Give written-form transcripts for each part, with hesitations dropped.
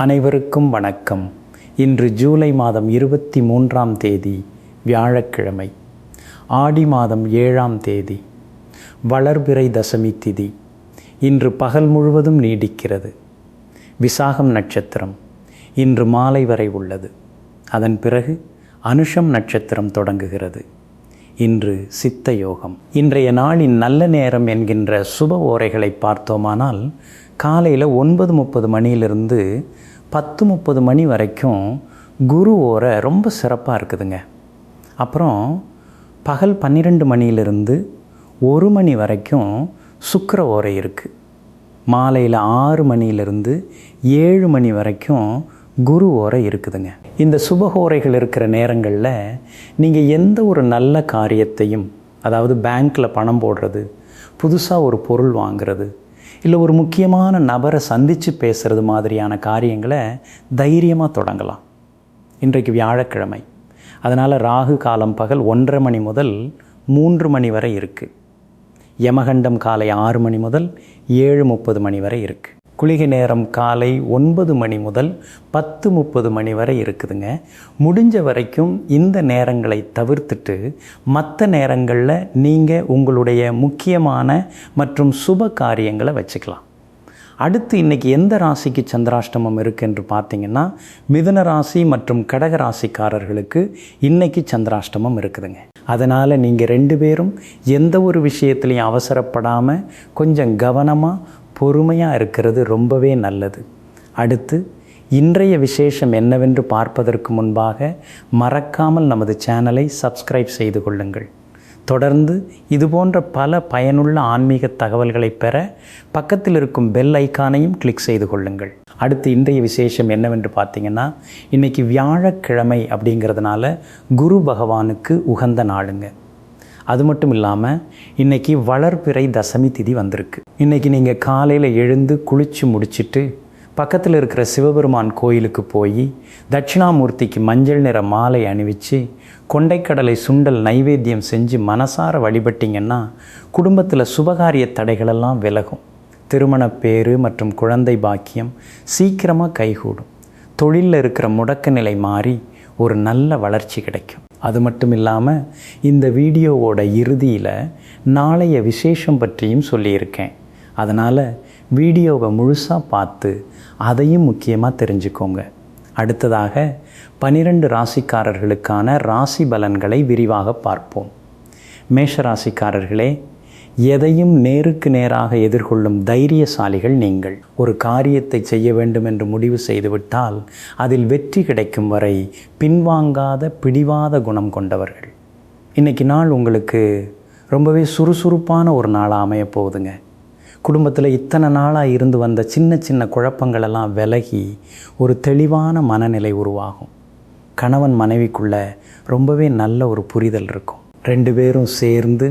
அனைவருக்கும் வணக்கம். இன்று ஜூலை மாதம் 23ஆம் தேதி வியாழக்கிழமை, ஆடி மாதம் 7ஆம் தேதி, வளர்பிறை தசமி திதி. இன்று பகல் முழுவதும் நீடிக்கிறது. விசாகம் நட்சத்திரம் இன்று மாலை வரை உள்ளது. அதன் பிறகு அனுஷம் நட்சத்திரம் தொடங்குகிறது. இன்று சித்த யோகம். இன்றைய நாளின் நல்ல நேரம் என்கின்ற சுப ஓரைகளை பார்த்தோமானால், காலையில் 9:30 மணியிலிருந்து 10:30 மணி வரைக்கும் குரு ஓரை ரொம்ப சிறப்பாக இருக்குதுங்க. அப்புறம் பகல் 12 மணியிலிருந்து 1 மணி வரைக்கும் சுக்கிர ஓரை இருக்குது. மாலையில் 6 மணியிலிருந்து 7 மணி வரைக்கும் குரு ஓரை இருக்குதுங்க. இந்த சுபகோரைகள் இருக்கிற நேரங்களில் நீங்கள் எந்த ஒரு நல்ல காரியத்தையும், அதாவது பேங்க்கில் பணம் போடுறது, புதுசாக ஒரு பொருள் வாங்கிறது, இல்லை ஒரு முக்கியமான நபரை சந்தித்து பேசுகிறது மாதிரியான காரியங்களை தைரியமாக தொடங்கலாம். இன்றைக்கு வியாழக்கிழமை, அதனால் ராகு காலம் பகல் 1:30 மணி முதல் 3 மணி வரை இருக்குது. யமகண்டம் காலை 6 மணி முதல் 7:30 மணி வரை இருக்குது. குளிகை நேரம் காலை 9 மணி முதல் 10:30 மணி வரை இருக்குதுங்க. முடிஞ்ச வரைக்கும் இந்த நேரங்களை தவிர்த்துட்டு மற்ற நேரங்களில் நீங்கள் உங்களுடைய முக்கியமான மற்றும் சுப காரியங்களை வச்சுக்கலாம். அடுத்து இன்றைக்கி எந்த ராசிக்கு சந்திராஷ்டமம் இருக்குது என்று பார்த்திங்கன்னா, மிதுன ராசி மற்றும் கடக ராசிக்காரர்களுக்கு இன்றைக்கி சந்திராஷ்டமம் இருக்குதுங்க. அதனால் நீங்கள் 2 பேரும் எந்த ஒரு விஷயத்துலையும் அவசரப்படாமல் கொஞ்சம் கவனமாக பொறுமையாக இருக்கிறது ரொம்பவே நல்லது. அடுத்து இன்றைய விசேஷம் என்னவென்று பார்ப்பதற்கு முன்பாக மறக்காமல் நமது சேனலை சப்ஸ்கிரைப் செய்து கொள்ளுங்கள். தொடர்ந்து இதுபோன்ற பல பயனுள்ள ஆன்மீக தகவல்களை பெற பக்கத்தில் இருக்கும் பெல் ஐக்கானையும் கிளிக் செய்து கொள்ளுங்கள். அடுத்து இன்றைய விசேஷம் என்னவென்று பார்த்திங்கன்னா, இன்றைக்கி வியாழக்கிழமை அப்படிங்கிறதுனால குரு பகவானுக்கு உகந்த நாளுங்க. அது மட்டும் இல்லாமல் இன்றைக்கி வளர்பிறை தசமி திதி வந்திருக்கு. இன்றைக்கி நீங்கள் காலையில் எழுந்து குளித்து முடிச்சுட்டு பக்கத்தில் இருக்கிற சிவபெருமான் கோயிலுக்கு போய் தட்சிணாமூர்த்திக்கு மஞ்சள் நிற மாலை அணிவித்து கொண்டைக்கடலை சுண்டல் நைவேத்தியம் செஞ்சு மனசார வழிபட்டிங்கன்னா குடும்பத்தில் சுபகாரிய தடைகளெல்லாம் விலகும். திருமணப்பேறு மற்றும் குழந்தை பாக்கியம் சீக்கிரமாக கைகூடும். தொழிலில் இருக்கிற முடக்க நிலை மாறி ஒரு நல்ல வளர்ச்சி கிடைக்கும். அது மட்டும் இல்லாமல் இந்த வீடியோவோட இறுதியில் நாளைய விசேஷம் பற்றியும் சொல்லியிருக்கேன். அதனால் வீடியோவை முழுசாக பார்த்து அதையும் முக்கியமாக தெரிஞ்சுக்கோங்க. அடுத்ததாக 12 ராசிக்காரர்களுக்கான ராசி பலன்களை விரிவாக பார்ப்போம். மேஷ ராசிக்காரர்களே, எதையும் நேருக்கு நேராக எதிர்கொள்ளும் தைரியசாலிகள் நீங்கள். ஒரு காரியத்தை செய்ய வேண்டும் என்று முடிவு செய்துவிட்டால் அதில் வெற்றி கிடைக்கும் வரை பின்வாங்காத பிடிவாத குணம் கொண்டவர்கள். இன்றைக்கி நாள் உங்களுக்கு ரொம்பவே சுறுசுறுப்பான ஒரு நாளாக அமைய போகுதுங்க. குடும்பத்தில் இத்தனை நாளாக இருந்து வந்த சின்ன சின்ன குழப்பங்களெல்லாம் விலகி ஒரு தெளிவான மனநிலை உருவாகும். கணவன் மனைவிக்குள்ள ரொம்பவே நல்ல ஒரு புரிதல் இருக்கும். 2 பேரும் சேர்ந்து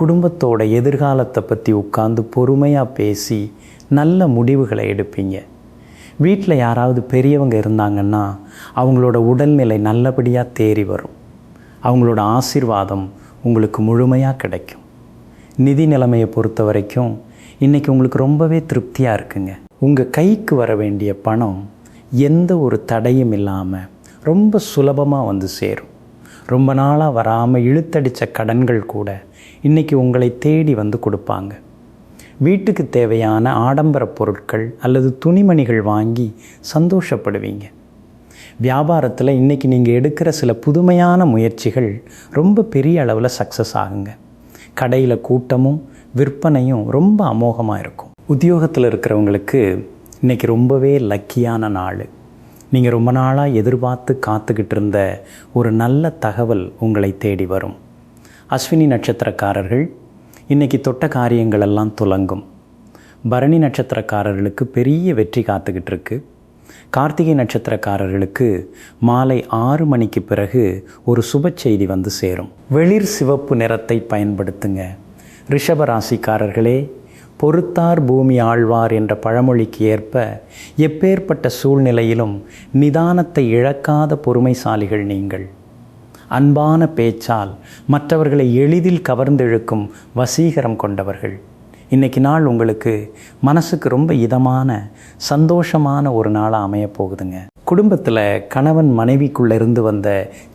குடும்பத்தோட எதிர்காலத்தை பற்றி உட்கார்ந்து பொறுமையாக பேசி நல்ல முடிவுகளை எடுப்பீங்க. வீட்டில் யாராவது பெரியவங்க இருந்தாங்கன்னா அவங்களோட உடல்நிலை நல்லபடியாக தேறி வரும். அவங்களோட ஆசீர்வாதம் உங்களுக்கு முழுமையாக கிடைக்கும். நிதி நிலைமையை பொறுத்த வரைக்கும் இன்றைக்கி உங்களுக்கு ரொம்பவே திருப்தியாக இருக்குங்க. உங்கள் கைக்கு வர வேண்டிய பணம் எந்த ஒரு தடையும் இல்லாமல் ரொம்ப சுலபமாக வந்து சேரும். ரொம்ப நாளாக வராமல் இழுத்தடித்த கடன்கள் கூட இன்றைக்கி உங்களை தேடி வந்து கொடுப்பாங்க. வீட்டுக்கு தேவையான ஆடம்பர பொருட்கள் அல்லது துணிமணிகள் வாங்கி சந்தோஷப்படுவீங்க. வியாபாரத்தில் இன்றைக்கி நீங்கள் எடுக்கிற சில புதுமையான முயற்சிகள் ரொம்ப பெரிய அளவில் சக்ஸஸ் ஆகுங்க. கடையில் கூட்டமும் விற்பனையும் ரொம்ப அமோகமாக இருக்கும். உத்தியோகத்தில் இருக்கிறவங்களுக்கு இன்றைக்கி ரொம்பவே லக்கியான நாள். நீங்கள் ரொம்ப நாளாக எதிர்பார்த்து காத்துக்கிட்டு இருந்த ஒரு நல்ல தகவல் உங்களை தேடி வரும். அஸ்வினி நட்சத்திரக்காரர்கள் இன்றைக்கி தொட்ட காரியங்களெல்லாம் துலங்கும். பரணி நட்சத்திரக்காரர்களுக்கு பெரிய வெற்றி காத்துக்கிட்டு இருக்கு. கார்த்திகை நட்சத்திரக்காரர்களுக்கு மாலை 6 மணிக்கு பிறகு ஒரு சுப செய்தி வந்து சேரும். வெளிர் சிவப்பு நிறத்தை பயன்படுத்துங்க. ரிஷப ராசிக்காரர்களே, பொறுத்தார் பூமி ஆழ்வார் என்ற பழமொழிக்கு ஏற்ப எப்பேற்பட்ட சூழ்நிலையிலும் நிதானத்தை இழக்காத பொறுமைசாலிகள் நீங்கள். அன்பான பேச்சால் மற்றவர்களை எளிதில் கவர்ந்தெழுக்கும் வசீகரம் கொண்டவர்கள். இன்றைக்கி நாள் உங்களுக்கு மனசுக்கு ரொம்ப இதமான சந்தோஷமான ஒரு நாளாக அமையப்போகுதுங்க. குடும்பத்தில் கணவன் மனைவிக்குள்ளே இருந்து வந்த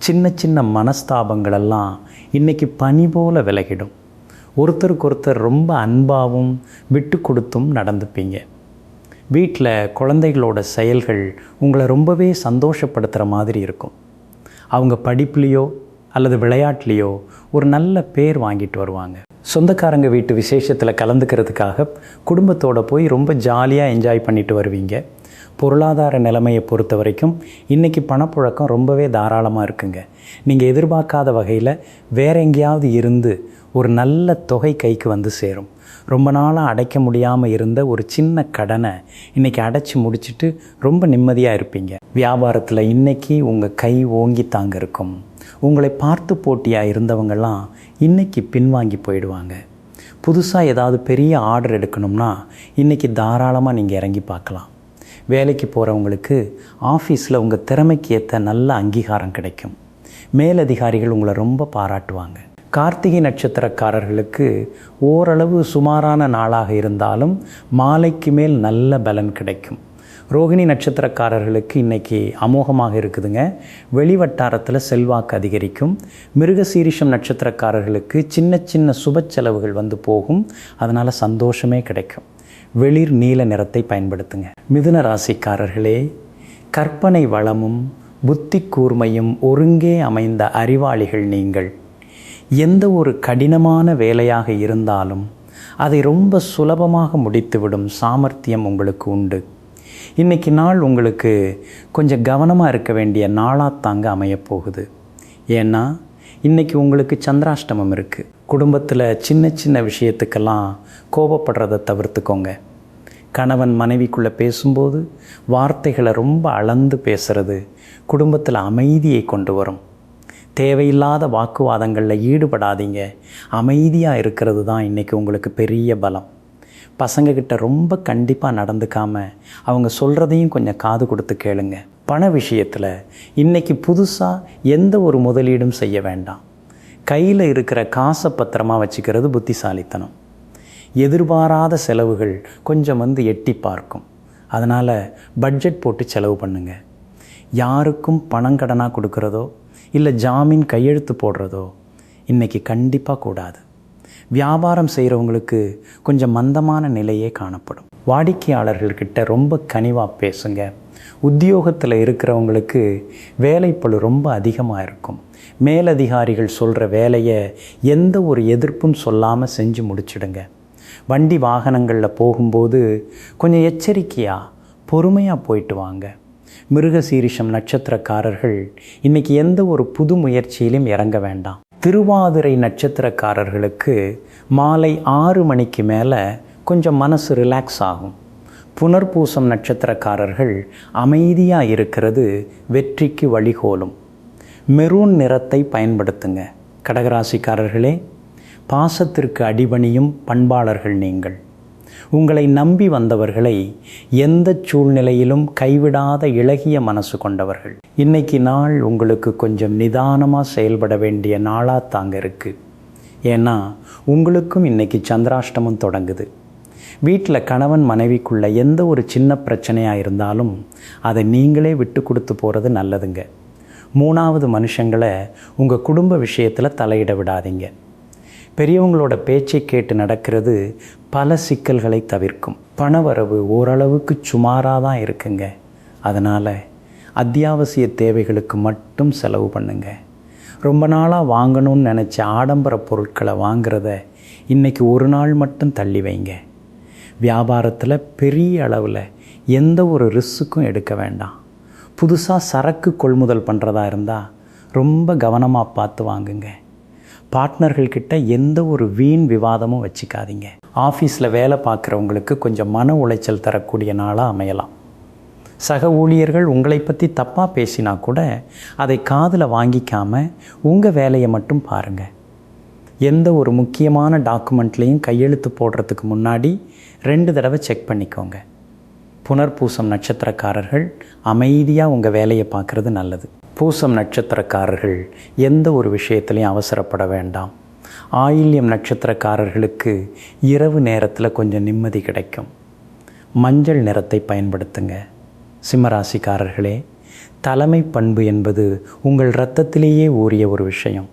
சின்ன சின்ன மனஸ்தாபங்களெல்லாம் இன்றைக்கி பனி போல் விலகிடும். ஒருத்தருக்கு ரொம்ப அன்பாகவும் விட்டு கொடுத்தும் நடந்துப்பீங்க. வீட்டில் குழந்தைகளோட செயல்கள் உங்களை ரொம்பவே சந்தோஷப்படுத்துகிற மாதிரி இருக்கும். அவங்க படிப்புலேயோ அல்லது விளையாட்டுலேயோ ஒரு நல்ல பேர் வாங்கிட்டு வருவாங்க. சொந்தக்காரங்க வீட்டு விசேஷத்தில் கலந்துக்கிறதுக்காக குடும்பத்தோடு போய் ரொம்ப ஜாலியாக என்ஜாய் பண்ணிட்டு வருவீங்க. பொருளாதார நிலைமையை பொறுத்த வரைக்கும் இன்றைக்கி பணப்புழக்கம் ரொம்பவே தாராளமாக இருக்குங்க. நீங்கள் எதிர்பார்க்காத வகையில் வேற எங்கேயாவது இருந்து ஒரு நல்ல தொகை கைக்கு வந்து சேரும். ரொம்ப நாளாக அடைக்க முடியாமல் இருந்த ஒரு சின்ன கடனை இன்றைக்கி அடைச்சி முடிச்சுட்டு ரொம்ப நிம்மதியாக இருப்பீங்க. வியாபாரத்தில் இன்றைக்கி உங்கள் கை ஓங்கி தாங்க இருக்கும். உங்களை பார்த்து போட்டியாக இருந்தவங்கெல்லாம் இன்றைக்கி பின்வாங்கி போயிடுவாங்க. புதுசாக ஏதாவது பெரிய ஆர்டர் எடுக்கணும்னா இன்றைக்கி தாராளமாக நீங்கள் இறங்கி பார்க்கலாம். வேலைக்கு போகிறவங்களுக்கு ஆஃபீஸில் உங்கள் திறமைக்கு ஏற்ற நல்ல அங்கீகாரம் கிடைக்கும். மேலதிகாரிகள் உங்களை ரொம்ப பாராட்டுவாங்க. கார்த்திகை நட்சத்திரக்காரர்களுக்கு ஓரளவு சுமாரான நாளாக இருந்தாலும் மாலைக்கு மேல் நல்ல பலன் கிடைக்கும். ரோகிணி நட்சத்திரக்காரர்களுக்கு இன்றைக்கி அமோகமாக இருக்குதுங்க. வெளிவட்டாரத்தில் செல்வாக்கு அதிகரிக்கும். மிருகசீரிஷம் நட்சத்திரக்காரர்களுக்கு சின்ன சின்ன சுப செலவுகள் வந்து போகும். அதனால் சந்தோஷமே கிடைக்கும். வெளிர் நீல நிறத்தை பயன்படுத்துங்க. மிதுன ராசிக்காரர்களே, கற்பனை வளமும் புத்தி கூர்மையும் ஒருங்கே அமைந்த அறிவாளிகள் நீங்கள். எந்த ஒரு கடினமான வேலையாக இருந்தாலும் அதை ரொம்ப சுலபமாக முடித்துவிடும் சாமர்த்தியம் உங்களுக்கு உண்டு. இன்றைக்கி நாள் உங்களுக்கு கொஞ்சம் கவனமாக இருக்க வேண்டிய நாளாத்தாங்க அமையப்போகுது. ஏன்னா இன்றைக்கி உங்களுக்கு சந்திராஷ்டமம் இருக்குது. குடும்பத்தில் சின்ன சின்ன விஷயத்துக்கெல்லாம் கோபப்படுறதை தவிர்த்துக்கோங்க. கணவன் மனைவிக்குள்ளே பேசும்போது வார்த்தைகளை ரொம்ப அளந்து பேசுகிறது குடும்பத்தில் அமைதியை கொண்டு வரும். தேவையில்லாத வாக்குவாதங்களில் ஈடுபடாதீங்க. அமைதியாக இருக்கிறது தான் இன்றைக்கி உங்களுக்கு பெரிய பலம். பசங்கக்கிட்ட ரொம்ப கண்டிப்பாக நடந்துக்காமல் அவங்க சொல்கிறதையும் கொஞ்சம் காது கொடுத்து கேளுங்க. பண விஷயத்தில் இன்றைக்கி புதுசாக எந்த ஒரு முதலீடும் செய்ய வேண்டாம். கையில் இருக்கிற காசை பத்திரமாக வச்சுக்கிறது புத்திசாலித்தனம். எதிர்பாராத செலவுகள் கொஞ்சம் வந்து எட்டி பார்க்கும். அதனால் பட்ஜெட் போட்டு செலவு பண்ணுங்க. யாருக்கும் பணம் கடனாக கொடுக்குறதோ இல்லை ஜாமீன் கையெழுத்து போடுறதோ இன்றைக்கி கண்டிப்பாக கூடாது. வியாபாரம் செய்கிறவங்களுக்கு கொஞ்சம் மந்தமான நிலையே காணப்படும். வாடிக்கையாளர்கள்கிட்ட ரொம்ப கனிவாக பேசுங்க. உத்தியோகத்தில் இருக்கிறவங்களுக்கு வேலைப்பளு ரொம்ப அதிகமாக இருக்கும். மேலதிகாரிகள் சொல்கிற வேலையை எந்த ஒரு எதிர்ப்பும் சொல்லாமல் செஞ்சு முடிச்சிடுங்க. வண்டி வாகனங்களில் போகும்போது கொஞ்சம் எச்சரிக்கையாக பொறுமையாக போயிட்டு வாங்க. மிருகசீரிஷம் நட்சத்திரக்காரர்கள் இன்றைக்கி எந்த ஒரு புது முயற்சியிலும் இறங்க வேண்டாம். திருவாதிரை நட்சத்திரக்காரர்களுக்கு மாலை 6 மணிக்கு மேலே கொஞ்சம் மனசு ரிலாக்ஸ் ஆகும். புனர்பூசம் நட்சத்திரக்காரர்கள் அமைதியாக இருக்கிறது வெற்றிக்கு வழிகோலும். மெரூன் நிறத்தை பயன்படுத்துங்க. கடகராசிக்காரர்களே, பாசத்திற்கு அடிபணியும் பண்பாளர்கள் நீங்கள். உங்களை நம்பி வந்தவர்களை எந்த சூழ்நிலையிலும் கைவிடாத இளகிய மனசு கொண்டவர்கள். இன்றைக்கி நாள் உங்களுக்கு கொஞ்சம் நிதானமாக செயல்பட வேண்டிய நாளாக தாங்க இருக்குது. ஏன்னா உங்களுக்கும் இன்றைக்கி சந்திராஷ்டமம் தொடங்குது. வீட்டில் கணவன் மனைவிக்குள்ள எந்த ஒரு சின்ன பிரச்சனையாக இருந்தாலும் அதை நீங்களே விட்டு கொடுத்து போகிறது நல்லதுங்க. 3வது மனுஷங்களை உங்கள் குடும்ப விஷயத்தில் தலையிட விடாதீங்க. பெரியவங்களோட பேச்சை கேட்டு நடக்கிறது பல சிக்கல்களை தவிர்க்கும். பணவரவு ஓரளவுக்கு சுமாராக தான் இருக்குங்க. அதனால் அத்தியாவசிய தேவைகளுக்கு மட்டும் செலவு பண்ணுங்க. ரொம்ப நாளாக வாங்கணும்னு நினச்ச ஆடம்பர பொருட்களை வாங்கிறத இன்றைக்கி ஒரு நாள் மட்டும் தள்ளி வைங்க. வியாபாரத்தில் பெரிய அளவில் எந்த ஒரு ரிஸ்க்கும் எடுக்க வேண்டாம். புதுசாக சரக்கு கொள்முதல் பண்ணுறதா இருந்தால் ரொம்ப கவனமாக பார்த்து வாங்குங்க. பார்ட்னர்கள்கிட்ட எந்த ஒரு வீண் விவாதமும் வச்சுக்காதீங்க. ஆஃபீஸில் வேலை பார்க்குறவங்களுக்கு கொஞ்சம் மன உளைச்சல் தரக்கூடிய நாளாக அமையலாம். சக ஊழியர்கள் உங்களை பற்றி தப்பாக பேசினா கூட அதை காதில் வாங்கிக்காமல் உங்கள் வேலையை மட்டும் பாருங்கள். எந்த ஒரு முக்கியமான டாக்குமெண்ட்லேயும் கையெழுத்து போடுறதுக்கு முன்னாடி 2 தடவை செக் பண்ணிக்கோங்க. புனர்பூசம் நட்சத்திரக்காரர்கள் அமைதியாக உங்கள் வேலையை பார்க்குறது நல்லது. பூசம் நட்சத்திரக்காரர்கள் எந்த ஒரு விஷயத்துலையும் அவசரப்பட வேண்டாம். ஆயில்யம் நட்சத்திரக்காரர்களுக்கு இரவு நேரத்தில் கொஞ்சம் நிம்மதி கிடைக்கும். மஞ்சள் நிறத்தை பயன்படுத்துங்க. சிம்மராசிக்காரர்களே, தலைமை பண்பு என்பது உங்கள் இரத்தத்திலேயே ஊறிய ஒரு விஷயம்.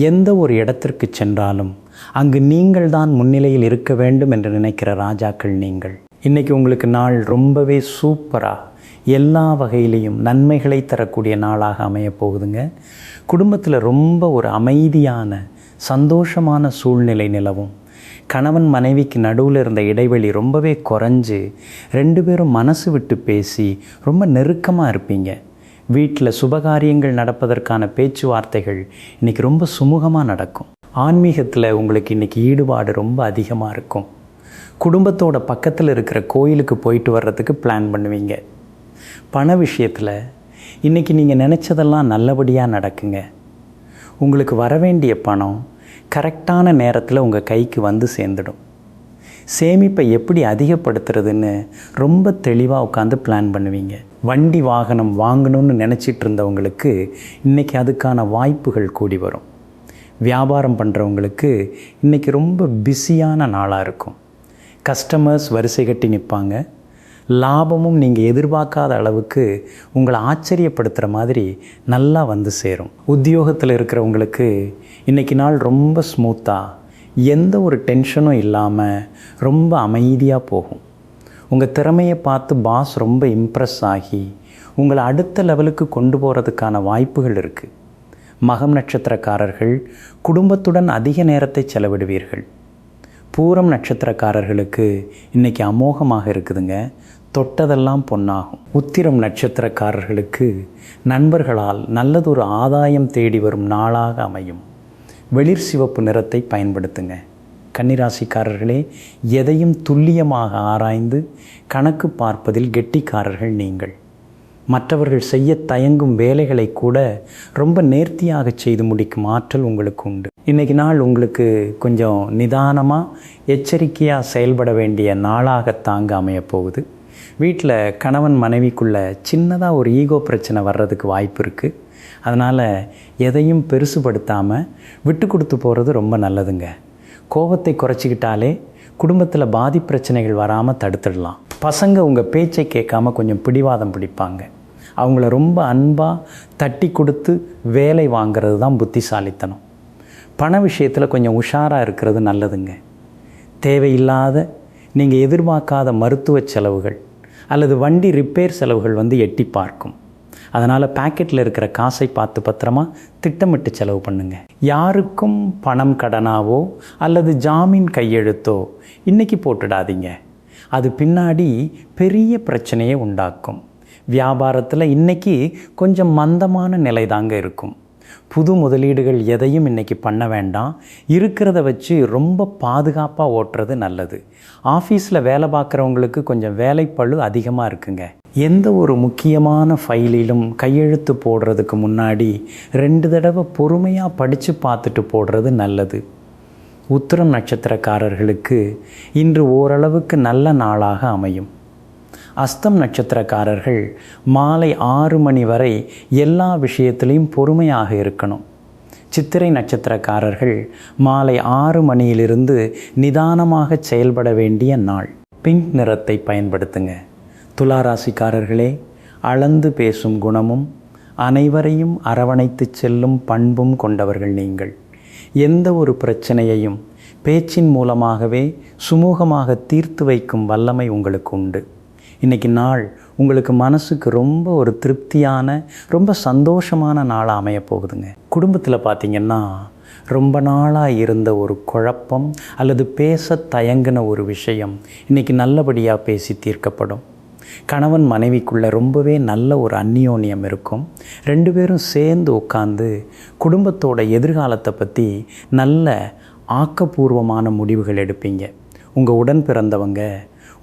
எந்த ஒரு இடத்திற்கு சென்றாலும் அங்கு நீங்கள் தான் முன்னிலையில் இருக்க வேண்டும் என்று நினைக்கிற ராஜாக்கள் நீங்கள். இன்றைக்கி உங்களுக்கு நாள் ரொம்பவே சூப்பராக எல்லா வகையிலையும் நன்மைகளை தரக்கூடிய நாளாக அமையப் போகுதுங்க. குடும்பத்தில் ரொம்ப ஒரு அமைதியான சந்தோஷமான சூழ்நிலை நிலவும். கணவன் மனைவிக்கு நடுவில் இருந்த இடைவெளி ரொம்பவே குறைஞ்சு 2 பேரும் மனசு விட்டு பேசி ரொம்ப நெருக்கமாக இருப்பீங்க. வீட்டில் சுபகாரியங்கள் நடப்பதற்கான பேச்சுவார்த்தைகள் இன்றைக்கி ரொம்ப சுமூகமாக நடக்கும். ஆன்மீகத்தில் உங்களுக்கு இன்றைக்கி ஈடுபாடு ரொம்ப அதிகமாக இருக்கும். குடும்பத்தோட பக்கத்தில் இருக்கிற கோயிலுக்கு போயிட்டு வர்றதுக்கு பிளான் பண்ணுவீங்க. பண விஷயத்தில் இன்றைக்கி நீங்கள் நினச்சதெல்லாம் நல்லபடியாக நடக்குங்க. உங்களுக்கு வரவேண்டிய பணம் கரெக்டான நேரத்தில் உங்கள் கைக்கு வந்து சேர்ந்துடும். சேமிப்பை எப்படி அதிகப்படுத்துறதுன்னு ரொம்ப தெளிவாக உட்காந்து பிளான் பண்ணுவீங்க. வண்டி வாகனம் வாங்கணும்னு நினச்சிட்டு இருந்தவங்களுக்கு இன்றைக்கி அதுக்கான வாய்ப்புகள் கூடி வரும். வியாபாரம் பண்ணுறவங்களுக்கு இன்றைக்கி ரொம்ப பிஸியான நாளாக இருக்கும். கஸ்டமர்ஸ் வரிசை கட்டி நிற்பாங்க. லாபமும் நீங்கள் எதிர்பார்க்காத அளவுக்கு உங்களை ஆச்சரியப்படுத்துகிற மாதிரி நல்லா வந்து சேரும். உத்தியோகத்தில் இருக்கிறவங்களுக்கு இன்றைக்கி நாள் ரொம்ப ஸ்மூத்தாக, எந்த ஒரு டென்ஷனும் இல்லாமல் ரொம்ப அமைதியாக போகும். உங்கள் திறமையை பார்த்து பாஸ் ரொம்ப இம்ப்ரெஸ் ஆகி உங்களை அடுத்த லெவலுக்கு கொண்டு போகிறதுக்கான வாய்ப்புகள் இருக்குது. மகம் நட்சத்திரக்காரர்கள் குடும்பத்துடன் அதிக நேரத்தை செலவிடுவீர்கள். பூரம் நட்சத்திரக்காரர்களுக்கு இன்றைக்கி அமோகமாக இருக்குதுங்க. தொட்டதெல்லாம் பொன்னாகும். உத்திரம் நட்சத்திரக்காரர்களுக்கு நண்பர்களால் நல்லதொரு ஆதாயம் தேடி வரும் நாளாக அமையும். வெளிர் சிவப்பு நிறத்தை பயன்படுத்துங்க. கன்னிராசிக்காரர்களே, எதையும் துல்லியமாக ஆராய்ந்து கணக்கு பார்ப்பதில் கெட்டிக்காரர்கள் நீங்கள். மற்றவர்கள் செய்ய தயங்கும் வேலைகளை கூட ரொம்ப நேர்த்தியாக செய்து முடிக்கும் ஆற்றல் உங்களுக்கு உண்டு. இன்றைக்கி நாள் உங்களுக்கு கொஞ்சம் நிதானமாக எச்சரிக்கையாக செயல்பட வேண்டிய நாளாக தாங்க அமையப்போகுது. வீட்டில் கணவன் மனைவிக்குள்ளே சின்னதாக ஒரு ஈகோ பிரச்சனை வர்றதுக்கு வாய்ப்பு இருக்குது. அதனால் எதையும் பெருசுபடுத்தாமல் விட்டு கொடுத்து போகிறது ரொம்ப நல்லதுங்க. கோபத்தை குறைச்சிக்கிட்டாலே குடும்பத்தில் பிரச்சனைகள் வராமல் தடுத்துடலாம். பசங்க உங்கள் பேச்சை கேட்காம கொஞ்சம் பிடிவாதம் பிடிப்பாங்க. அவங்கள ரொம்ப அன்பாக தட்டி கொடுத்து வேலை வாங்கிறது தான் புத்திசாலித்தனம். பண விஷயத்தில் கொஞ்சம் உஷாராக இருக்கிறது நல்லதுங்க. தேவையில்லாத நீங்கள் எதிர்பார்க்காத மருத்துவ செலவுகள் அல்லது வண்டி ரிப்பேர் செலவுகள் வந்து எட்டி பார்க்கும். அதனால் பாக்கெட்டில் இருக்கிற காசை பார்த்து பத்திரமா திட்டமிட்டு செலவு பண்ணுங்க. யாருக்கும் பணம் கடனாவோ அல்லது ஜாமீன் கையெழுத்தோ இன்றைக்கி போட்டுடாதீங்க. அது பின்னாடி பெரிய பிரச்சனையை உண்டாக்கும். வியாபாரத்தில் இன்றைக்கி கொஞ்சம் மந்தமான நிலை தாங்க இருக்கும். புது முதலீடுகள் எதையும் இன்றைக்கி பண்ண வேண்டாம். இருக்கிறத வச்சு ரொம்ப பாதுகாப்பாக ஓட்டுறது நல்லது. ஆஃபீஸில் வேலை பார்க்குறவங்களுக்கு கொஞ்சம் வேலைப்பளு அதிகமாக இருக்குங்க. எந்த ஒரு முக்கியமான ஃபைலிலும் கையெழுத்து போடுறதுக்கு முன்னாடி 2 தடவை பொறுமையாக படித்து பார்த்துட்டு போடுறது நல்லது. உத்திரம் நட்சத்திரக்காரர்களுக்கு இன்று ஓரளவுக்கு நல்ல நாளாக அமையும். அஸ்தம் நட்சத்திரக்காரர்கள் மாலை 6 மணி வரை எல்லா விஷயத்திலையும் பொறுமையாக இருக்கணும். சித்திரை நட்சத்திரக்காரர்கள் மாலை 6 மணியிலிருந்து நிதானமாக செயல்பட வேண்டிய நாள். பிங்க் நிறத்தை பயன்படுத்துங்க. துளாராசிக்காரர்களே, அளந்து பேசும் குணமும் அனைவரையும் அரவணைத்து செல்லும் பண்பும் கொண்டவர்கள் நீங்கள். எந்த ஒரு பிரச்சனையையும் பேச்சின் மூலமாகவே சுமூகமாக தீர்த்து வைக்கும் வல்லமை உங்களுக்கு உண்டு. இன்றைக்கி நாள் உங்களுக்கு மனசுக்கு ரொம்ப ஒரு திருப்தியான ரொம்ப சந்தோஷமான நாளாக அமைய போகுதுங்க. குடும்பத்தில் பார்த்திங்கன்னா ரொம்ப நாளாக இருந்த ஒரு குழப்பம் அல்லது பேச தயங்கின ஒரு விஷயம் இன்றைக்கி நல்லபடியாக பேசி தீர்க்கப்படும். கணவன் மனைவிக்குள்ளே ரொம்பவே நல்ல ஒரு அந்நியோன்யம் இருக்கும். 2 பேரும் சேர்ந்து உட்காந்து குடும்பத்தோட எதிர்காலத்தை பற்றி நல்ல ஆக்கப்பூர்வமான முடிவுகள் எடுப்பீங்க. உங்கள் உடன் பிறந்தவங்க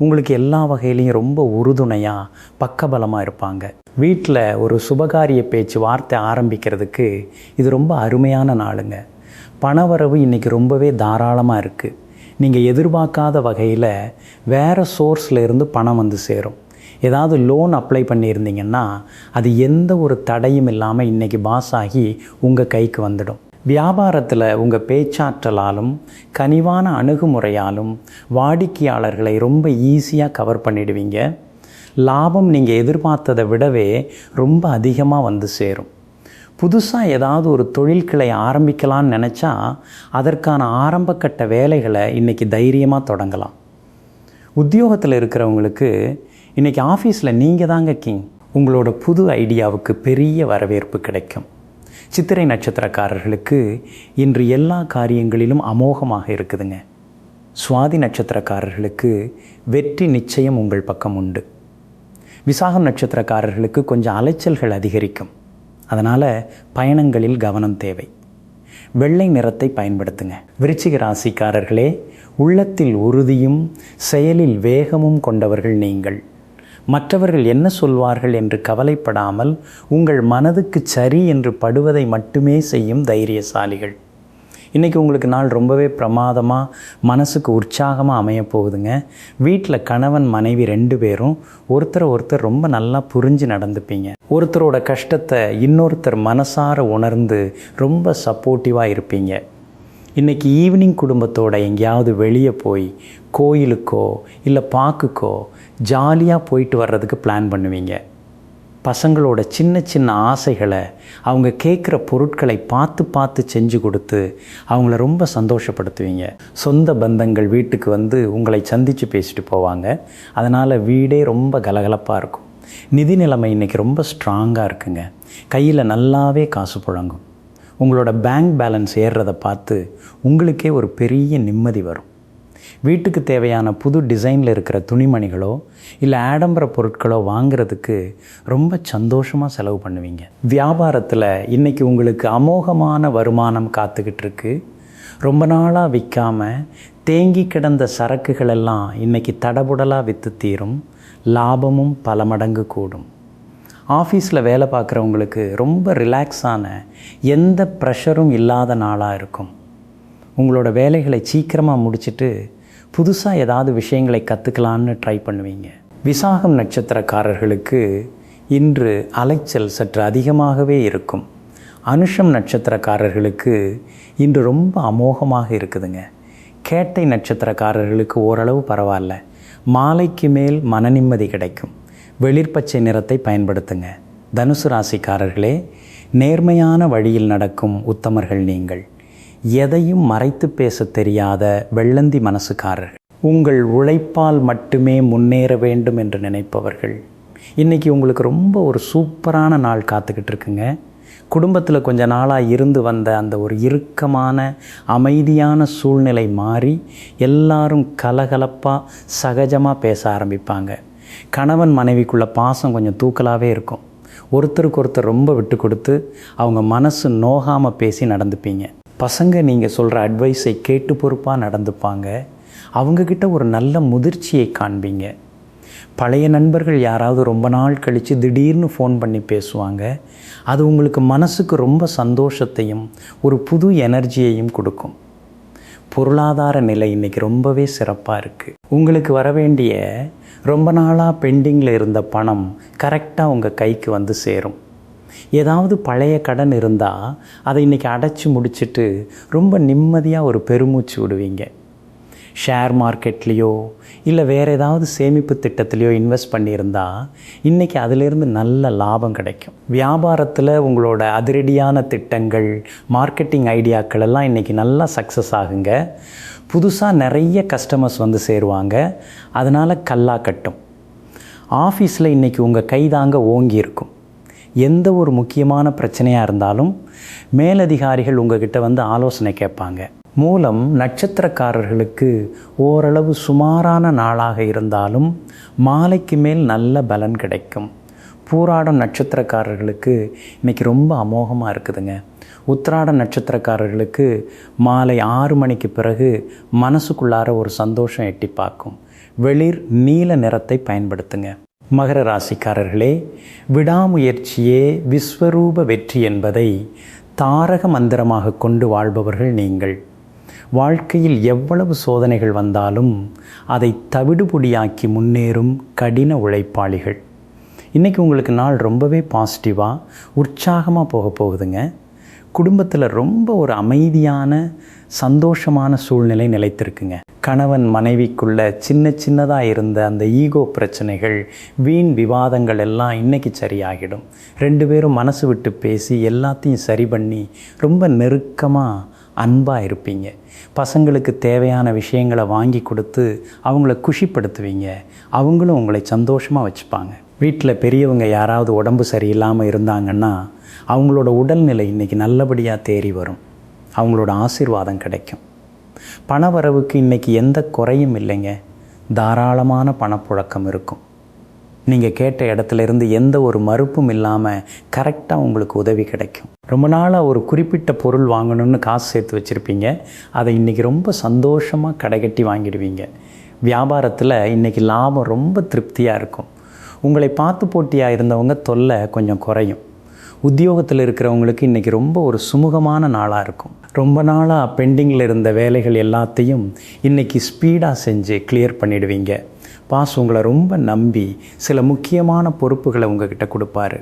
உங்களுக்கு எல்லா வகையிலையும் ரொம்ப உறுதுணையாக பக்கபலமாக இருப்பாங்க. வீட்டில் ஒரு சுபகாரிய பேச்சு வார்த்தை ஆரம்பிக்கிறதுக்கு இது ரொம்ப அருமையான நாளுங்க. பணவரவு இன்றைக்கி ரொம்பவே தாராளமாக இருக்குது. நீங்கள் எதிர்பார்க்காத வகையில் வேறு சோர்ஸில் இருந்து பணம் வந்து சேரும். ஏதாவது லோன் அப்ளை பண்ணியிருந்தீங்கன்னா அது எந்த ஒரு தடையும் இல்லாமல் இன்றைக்கி பாஸ் ஆகி உங்கள் கைக்கு வந்துடும். வியாபாரத்தில் உங்கள் பேச்சாற்றலாலும் கனிவான அணுகுமுறையாலும் வாடிக்கையாளர்களை ரொம்ப ஈஸியாக கவர் பண்ணிடுவீங்க. லாபம் நீங்கள் எதிர்பார்த்ததை விடவே ரொம்ப அதிகமாக வந்து சேரும். புதுசாக ஏதாவது ஒரு தொழில்களை ஆரம்பிக்கலான்னு நினச்சா அதற்கான ஆரம்பக்கட்ட வேலைகளை இன்றைக்கி தைரியமாக தொடங்கலாம். உத்தியோகத்தில் இருக்கிறவங்களுக்கு இன்றைக்கி ஆஃபீஸில் நீங்கள் தாங்க கிங். உங்களோட புது ஐடியாவுக்கு பெரிய வரவேற்பு கிடைக்கும். சித்திரை நட்சத்திரக்காரர்களுக்கு இன்று எல்லா காரியங்களிலும் அமோகமாக இருக்குதுங்க. சுவாதி நட்சத்திரக்காரர்களுக்கு வெற்றி நிச்சயம் உங்கள் பக்கம் உண்டு. விசாகம் நட்சத்திரக்காரர்களுக்கு கொஞ்சம் அலைச்சல்கள் அதிகரிக்கும். அதனால் பயணங்களில் கவனம் தேவை. வெள்ளை நிறத்தை பயன்படுத்துங்க. விருச்சிக ராசிக்காரர்களே, உள்ளத்தில் உறுதியும் செயலில் வேகமும் கொண்டவர்கள் நீங்கள். மற்றவர்கள் என்ன சொல்வார்கள் என்று கவலைப்படாமல் உங்கள் மனதுக்கு சரி என்று படுவதை மட்டுமே செய்யும் தைரியசாலிகள். இன்றைக்கி உங்களுக்கு நாள் ரொம்பவே பிரமாதமாக மனசுக்கு உற்சாகமாக அமையப்போகுதுங்க. வீட்டில் கணவன் மனைவி 2 பேரும் ஒருத்தர் ரொம்ப நல்லா புரிஞ்சு நடந்துப்பீங்க. ஒருத்தரோட கஷ்டத்தை இன்னொருத்தர் மனசார உணர்ந்து ரொம்ப சப்போர்ட்டிவாக இருப்பீங்க. இன்றைக்கி ஈவினிங் குடும்பத்தோடு எங்கேயாவது வெளியே போய் கோயிலுக்கோ இல்லை பார்க்குக்கோ ஜாலியாக போயிட்டு வர்றதுக்கு பிளான் பண்ணுவீங்க. பசங்களோட சின்ன சின்ன ஆசைகளை, அவங்க கேட்குற பொருட்களை பார்த்து செஞ்சு கொடுத்து அவங்கள ரொம்ப சந்தோஷப்படுத்துவீங்க. சொந்த பந்தங்கள் வீட்டுக்கு வந்து உங்களை சந்தித்து பேசிட்டு போவாங்க. அதனால் வீடே ரொம்ப கலகலப்பாக இருக்கும். நிதி நிலைமை இன்றைக்கி ரொம்ப ஸ்ட்ராங்காக இருக்குங்க. கையில் நல்லாவே காசு புழங்கும். உங்களோட பேங்க் பேலன்ஸ் ஏறுறதை பார்த்து உங்களுக்கே ஒரு பெரிய நிம்மதி வரும். வீட்டுக்கு தேவையான புது டிசைனில் இருக்கிற துணிமணிகளோ இல்லை ஆடம்பர பொருட்களோ வாங்கிறதுக்கு ரொம்ப சந்தோஷமாக செலவு பண்ணுவீங்க. வியாபாரத்தில் இன்றைக்கி உங்களுக்கு அமோகமான வருமானம் காத்துக்கிட்டு இருக்கு. ரொம்ப நாளாக விற்காமல் தேங்கி கிடந்த சரக்குகளெல்லாம் இன்றைக்கி தடபுடலாக விற்று தீரும். லாபமும் பல மடங்கு கூடும். ஆஃபீஸில் வேலை பார்க்குறவங்களுக்கு ரொம்ப ரிலாக்ஸான, எந்த ப்ரெஷரும் இல்லாத நாளாக இருக்கும். உங்களோட வேலைகளை சீக்கிரமாக முடிச்சுட்டு புதுசாக ஏதாவது விஷயங்களை கற்றுக்கலான்னு ட்ரை பண்ணுவீங்க. விசாகம் நட்சத்திரக்காரர்களுக்கு இன்று அலைச்சல் சற்று அதிகமாகவே இருக்கும். அனுஷம் நட்சத்திரக்காரர்களுக்கு இன்று ரொம்ப அமோகமாக இருக்குதுங்க. கேட்டை நட்சத்திரக்காரர்களுக்கு ஓரளவு பரவாயில்ல. மாலைக்கு மேல் மன நிம்மதி கிடைக்கும். வெளிர்பச்சை நிறத்தை பயன்படுத்துங்க. தனுசு ராசிக்காரர்களே, நேர்மையான வழியில் நடக்கும் உத்தமர்கள் நீங்கள். எதையும் மறைத்து பேச தெரியாத வெள்ளந்தி மனசுக்காரர்கள். உங்கள் உழைப்பால் மட்டுமே முன்னேற வேண்டும் என்று நினைப்பவர்கள். இன்றைக்கி உங்களுக்கு ரொம்ப ஒரு சூப்பரான நாள் காத்துக்கிட்டு இருக்குங்க. குடும்பத்தில் கொஞ்ச நாளாக இருந்து வந்த அந்த ஒரு இறுக்கமான அமைதியான சூழ்நிலை மாறி எல்லாரும் கலகலப்பாக சகஜமாக பேச ஆரம்பிப்பாங்க. கணவன் மனைவிக்குள்ள பாசம் கொஞ்சம் தூக்கலாகவே இருக்கும். ஒருத்தருக்கு ஒருத்தர் ரொம்ப விட்டு கொடுத்து அவங்க மனசு நோகாமல் பேசி நடந்துப்பீங்க. பசங்க நீங்கள் சொல்கிற அட்வைஸை கேட்டு பொறுப்பாக நடந்துப்பாங்க. அவங்கக்கிட்ட ஒரு நல்ல முதிர்ச்சியை காண்பீங்க. பழைய நண்பர்கள் யாராவது ரொம்ப நாள் கழித்து திடீர்னு ஃபோன் பண்ணி பேசுவாங்க. அது உங்களுக்கு மனசுக்கு ரொம்ப சந்தோஷத்தையும் ஒரு புது எனர்ஜியையும் கொடுக்கும். பொருளாதார நிலை இன்றைக்கி ரொம்பவே சிறப்பாக இருக்குது. உங்களுக்கு வர வேண்டிய ரொம்ப நாளாக பெண்டிங்கில் இருந்த பணம் கரெக்டாக உங்கள் கைக்கு வந்து சேரும். ஏதாவது பழைய கடன் இருந்தால் அதை இன்றைக்கி அடைச்சி முடிச்சுட்டு ரொம்ப நிம்மதியாக ஒரு பெருமூச்சு விடுவீங்க. ஷேர் மார்க்கெட்லேயோ இல்லை வேறு ஏதாவது சேமிப்பு திட்டத்துலேயோ இன்வெஸ்ட் பண்ணியிருந்தால் இன்றைக்கி அதிலிருந்து நல்ல லாபம் கிடைக்கும். வியாபாரத்தில் உங்களோட அதிரடியான திட்டங்கள், மார்க்கெட்டிங் ஐடியாக்கள் எல்லாம் இன்றைக்கி நல்லா சக்ஸஸ் ஆகுங்க. புதுசாக நிறைய கஸ்டமர்ஸ் வந்து சேருவாங்க. அதனால் கல்லா கட்டும். ஆஃபீஸில் இன்றைக்கி உங்கள் கைதாங்க ஓங்கி இருக்கும். எந்த ஒரு முக்கியமான பிரச்சனையாக இருந்தாலும் மேலதிகாரிகள் உங்ககிட்ட வந்து ஆலோசனை கேட்பாங்க. மூலம் நட்சத்திரக்காரர்களுக்கு ஓரளவு சுமாரான நாளாக இருந்தாலும் மாலைக்கு மேல் நல்ல பலன் கிடைக்கும். பூராடம் நட்சத்திரக்காரர்களுக்கு இன்றைக்கி ரொம்ப அமோகமாக இருக்குதுங்க. உத்திராடம் நட்சத்திரக்காரர்களுக்கு மாலை 6 மணிக்கு பிறகு மனசுக்குள்ளார ஒரு சந்தோஷம் எட்டி பார்க்கும். வெளிர் நீல நிறத்தை பயன்படுத்துங்க. மகர ராசிக்காரர்களே, விடாமுயற்சியே விஸ்வரூப வெற்றி என்பதை தாரக மந்திரமாக கொண்டு வாழ்பவர்கள் நீங்கள். வாழ்க்கையில் எவ்வளவு சோதனைகள் வந்தாலும் அதை தவிடுபொடியாக்கி முன்னேறும் கடின உழைப்பாளிகள். இன்றைக்கி உங்களுக்கு நாள் ரொம்பவே பாசிட்டிவாக உற்சாகமாக போகுதுங்க. குடும்பத்தில் ரொம்ப ஒரு அமைதியான சந்தோஷமான சூழ்நிலை நிலைத்திருக்குங்க. கணவன் மனைவிக்குள்ள சின்னதாக இருந்த அந்த ஈகோ பிரச்சனைகள், வீண் விவாதங்கள் எல்லாம் இன்றைக்கி சரியாகிடும். 2 பேரும் மனசு விட்டு பேசி எல்லாத்தையும் சரி பண்ணி ரொம்ப நெருக்கமாக அன்பாக இருப்பீங்க. பசங்களுக்கு தேவையான விஷயங்களை வாங்கி கொடுத்து அவங்கள குஷிப்படுத்துவீங்க. அவங்களும் உங்களை சந்தோஷமாக வச்சுப்பாங்க. வீட்டில் பெரியவங்க யாராவது உடம்பு சரியில்லாமல் இருந்தாங்கன்னா அவங்களோட உடல்நிலை இன்றைக்கி நல்லபடியாக தேறி வரும். அவங்களோட ஆசீர்வாதம் கிடைக்கும். பணவரவுக்கு இன்றைக்கி எந்த குறையும் இல்லைங்க. தாராளமான பணப்புழக்கம் இருக்கும். நீங்கள் கேட்ட இடத்துலேருந்து எந்த ஒரு மறுப்பும் இல்லாமல் கரெக்டாக உங்களுக்கு உதவி கிடைக்கும். ரொம்ப நாளாக ஒரு குறிப்பிட்ட பொருள் வாங்கணும்னு காசு சேர்த்து வச்சுருப்பீங்க. அதை இன்றைக்கி ரொம்ப சந்தோஷமாக கடைகட்டி வாங்கிடுவீங்க. வியாபாரத்தில் இன்றைக்கி லாபம் ரொம்ப திருப்தியாக இருக்கும். உங்களை பார்த்து போட்டியாக இருந்தவங்க தொல்லை கொஞ்சம் குறையும். உத்தியோகத்தில் இருக்கிறவங்களுக்கு இன்றைக்கி ரொம்ப ஒரு சுமூகமான நாளாக இருக்கும். ரொம்ப நாளாக பெண்டிங்கில் இருந்த வேலைகள் எல்லாத்தையும் இன்றைக்கி ஸ்பீடாக செஞ்சு கிளியர் பண்ணிடுவீங்க. பாஸ் உங்களை ரொம்ப நம்பி சில முக்கியமான பொறுப்புகளை உங்ககிட்ட கொடுப்பாரு.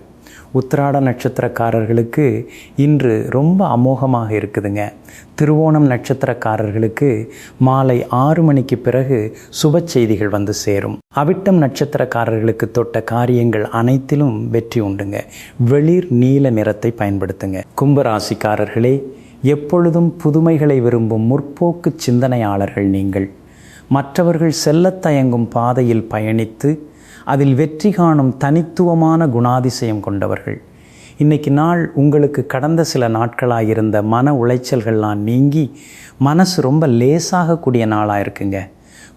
உத்திராட நட்சத்திரக்காரர்களுக்கு இன்று ரொம்ப அமோகமாக இருக்குதுங்க. திருவோணம் நட்சத்திரக்காரர்களுக்கு மாலை 6 மணிக்கு பிறகு சுப செய்திகள் வந்து சேரும். அவிட்டம் நட்சத்திரக்காரர்களுக்கு தொட்ட காரியங்கள் அனைத்திலும் வெற்றி உண்டுங்க. வெளிர் நீல நிறத்தை பயன்படுத்துங்க. கும்பராசிக்காரர்களே, எப்பொழுதும் புதுமைகளை விரும்பும் முற்போக்கு சிந்தனையாளர்கள் நீங்கள். மற்றவர்கள் செல்லத் தயங்கும் பாதையில் பயணித்து அதில் வெற்றி காணும் தனித்துவமான குணாதிசயம் கொண்டவர்கள். இன்றைக்கி நாள் உங்களுக்கு கடந்த சில நாட்களாக இருந்த மன உளைச்சல்கள்லாம் நீங்கி மனசு ரொம்ப லேசாகக்கூடிய நாளாக இருக்குங்க.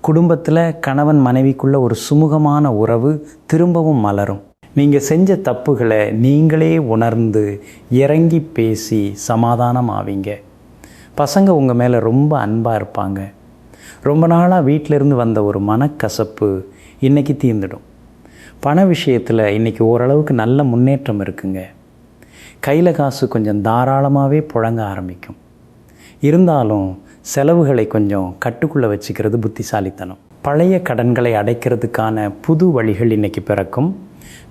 குடும்பத்தில் கணவன் மனைவிக்குள்ள ஒரு சுமூகமான உறவு திரும்பவும் மலரும். நீங்கள் செஞ்ச தப்புகளை நீங்களே உணர்ந்து இறங்கி பேசி சமாதானம் ஆவீங்க. பசங்க உங்கள் மேலே ரொம்ப அன்பாக இருப்பாங்க. ரொம்ப நாளாக வீட்டிலேருந்து வந்த ஒரு மனக்கசப்பு இன்றைக்கி தீர்ந்துடும். பண விஷயத்தில் இன்றைக்கி ஓரளவுக்கு நல்ல முன்னேற்றம் இருக்குங்க. கையில் காசு கொஞ்சம் தாராளமாகவே புழங்க ஆரம்பிக்கும். இருந்தாலும் செலவுகளை கொஞ்சம் கட்டுக்குள்ளே வச்சுக்கிறது புத்திசாலித்தனம். பழைய கடன்களை அடைக்கிறதுக்கான புது வழிகள் இன்றைக்கி பிறக்கும்.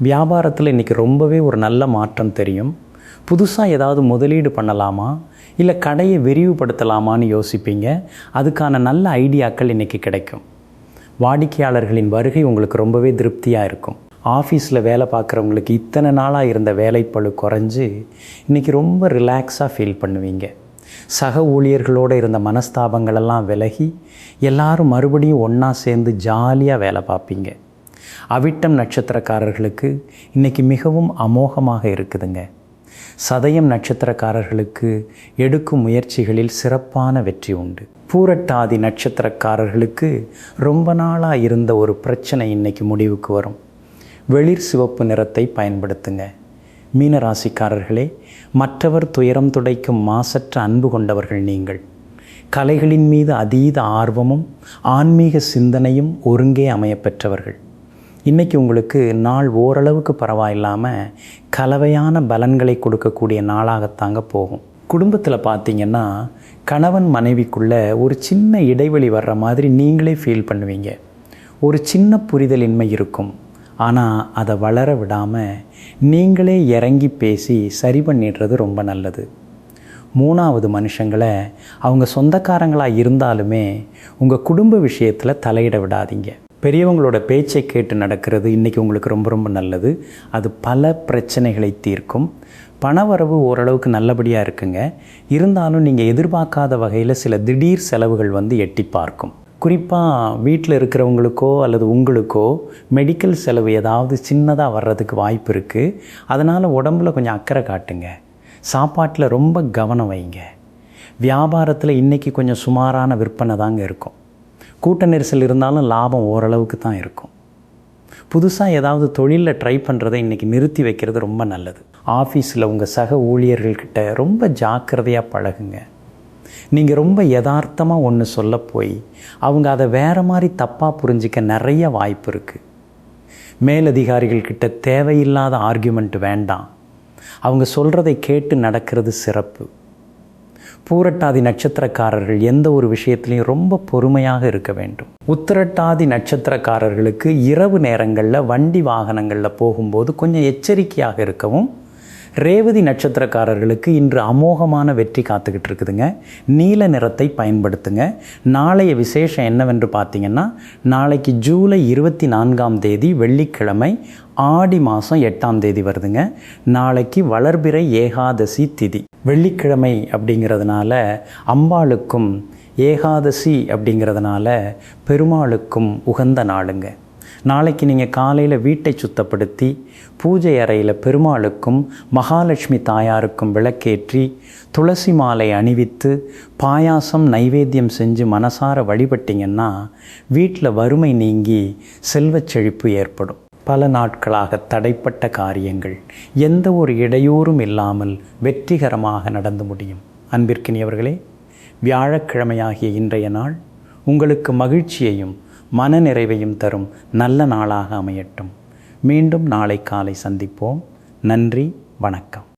வியாபாரத்தில் இன்றைக்கி ரொம்பவே ஒரு நல்ல மாற்றம் தெரியும். புதுசாக ஏதாவது முதலீடு பண்ணலாமா இல்லை கடையை விரிவுபடுத்தலாமான்னு யோசிப்பீங்க. அதுக்கான நல்ல ஐடியாக்கள் இன்றைக்கி கிடைக்கும். வாடிக்கையாளர்களின் வருகை உங்களுக்கு ரொம்பவே திருப்தியாக இருக்கும். ஆஃபீஸில் வேலை பார்க்குறவங்களுக்கு இத்தனை நாளாக இருந்த வேலைப்பளு குறைஞ்சி இன்றைக்கி ரொம்ப ரிலாக்ஸாக ஃபீல் பண்ணுவீங்க. சக ஊழியர்களோடு இருந்த மனஸ்தாபங்களெல்லாம் விலகி எல்லாரும் மறுபடியும் ஒன்றா சேர்ந்து ஜாலியாக வேலை பார்ப்பீங்க. அவிட்டம் நட்சத்திரக்காரர்களுக்கு இன்றைக்கி மிகவும் அமோகமாக இருக்குதுங்க. சதயம் நட்சத்திரக்காரர்களுக்கு எடுக்கும் முயற்சிகளில் சிறப்பான வெற்றி உண்டு. பூரட்டாதி நட்சத்திரக்காரர்களுக்கு ரொம்ப நாளாக இருந்த ஒரு பிரச்சனை இன்றைக்கி முடிவுக்கு வரும். வெளிர் சிவப்பு நிறத்தை பயன்படுத்துங்க. மீனராசிக்காரர்களே, மற்றவர் துயரம் துடைக்கும் மாசற்ற அன்பு கொண்டவர்கள் நீங்கள். கலைகளின் மீது அதீத ஆர்வமும் ஆன்மீக சிந்தனையும் ஒருங்கே அமையப்பெற்றவர்கள். இன்றைக்கி உங்களுக்கு நாள் ஓரளவுக்கு பரவாயில்லாமல் கலவையான பலன்களை கொடுக்கக்கூடிய நாளாகத்தாங்க போகும். குடும்பத்தில் பார்த்திங்கன்னா கணவன் மனைவிக்குள்ளே ஒரு சின்ன இடைவெளி வர்ற மாதிரி நீங்களே ஃபீல் பண்ணுவீங்க. ஒரு சின்ன புரிதலின்மை இருக்கும். ஆனால் அதை வளர விடாமல் நீங்களே இறங்கி பேசி சரி பண்ணிடுறது ரொம்ப நல்லது. 3வது மனுஷங்களை அவங்க சொந்தக்காரங்களாக இருந்தாலுமே உங்கள் குடும்ப விஷயத்தில் தலையிட விடாதீங்க. பெரியவங்களோட பேச்சை கேட்டு நடக்கிறது இன்றைக்கி உங்களுக்கு ரொம்ப ரொம்ப நல்லது. அது பல பிரச்சனைகளை தீர்க்கும். பணவரவு ஓரளவுக்கு நல்லபடியாக இருக்குங்க. இருந்தாலும் நீங்கள் எதிர்பார்க்காத வகையில் சில திடீர் செலவுகள் வந்து எட்டி பார்க்கும். குறிப்பாக வீட்டில் இருக்கிறவங்களுக்கோ அல்லது உங்களுக்கோ மெடிக்கல் செலவு ஏதாவது சின்னதாக வர்றதுக்கு வாய்ப்பு இருக்குது. அதனால் உடம்புல கொஞ்சம் அக்கறை காட்டுங்க. சாப்பாட்டில் ரொம்ப கவனம் வைங்க. வியாபாரத்தில் இன்றைக்கி கொஞ்சம் சுமாரான விற்பனை தாங்க இருக்கும். கூட்ட நெரிசல் இருந்தாலும் லாபம் ஓரளவுக்கு தான் இருக்கும். புதுசாக ஏதாவது தொழிலில் ட்ரை பண்ணுறதை இன்றைக்கி நிறுத்தி வைக்கிறது ரொம்ப நல்லது. ஆஃபீஸில் உங்கள் சக ஊழியர்கள்கிட்ட ரொம்ப ஜாக்கிரதையாக பழகுங்க. நீங்கள் ரொம்ப யதார்த்தமாக ஒன்று சொல்ல போய் அவங்க அதை வேறு மாதிரி தப்பாக புரிஞ்சிக்க நிறைய வாய்ப்பு இருக்குது. மேலதிகாரிகள்கிட்ட தேவையில்லாத ஆர்கியூமெண்ட் வேண்டாம். அவங்க சொல்கிறதை கேட்டு நடக்கிறது சிறப்பு. பூரட்டாதி நட்சத்திரக்காரர்கள் எந்த ஒரு விஷயத்துலையும் ரொம்ப பொறுமையாக இருக்க வேண்டும். உத்திரட்டாதி நட்சத்திரக்காரர்களுக்கு இரவு நேரங்களில் வண்டி வாகனங்களில் போகும்போது கொஞ்சம் எச்சரிக்கையாக இருக்கவும், ரேவதி நட்சத்திரக்காரர்களுக்கு இன்று அமோகமான வெற்றி காத்துக்கிட்டு இருக்குதுங்க. நீல நிறத்தை பயன்படுத்துங்க. நாளைய விசேஷம் என்னவென்று பார்த்தீங்கன்னா, நாளைக்கு ஜூலை 24ஆம் தேதி வெள்ளிக்கிழமை, ஆடி மாதம் 8ஆம் தேதி வருதுங்க. நாளைக்கு வளர்பிறை ஏகாதசி திதி. வெள்ளிக்கிழமை அப்படிங்கிறதுனால அம்பாளுக்கும், ஏகாதசி அப்படிங்கிறதுனால பெருமாளுக்கும் உகந்த நாளுங்க. நாளைக்கு நீங்கள் காலையில் வீட்டை சுத்தப்படுத்தி பூஜை அறையில் பெருமாளுக்கும் மகாலட்சுமி தாயாருக்கும் விளக்கேற்றி துளசி மாலை அணிவித்து பாயாசம் நைவேத்தியம் செஞ்சு மனசார வழிபட்டிங்கன்னா வீட்டில் வறுமை நீங்கி செல்வச் செழிப்பு ஏற்படும். பல நாட்களாக தடைப்பட்ட காரியங்கள் எந்த ஒரு இடையூறும் இல்லாமல் வெற்றிகரமாக நடந்து முடியும். அன்பிற்கினியவர்களே, வியாழக்கிழமையாகிய இன்றைய நாள் உங்களுக்கு மகிழ்ச்சியையும் மனநிறைவையும் தரும் நல்ல நாளாக அமையட்டும். மீண்டும் நாளை காலை சந்திப்போம். நன்றி, வணக்கம்.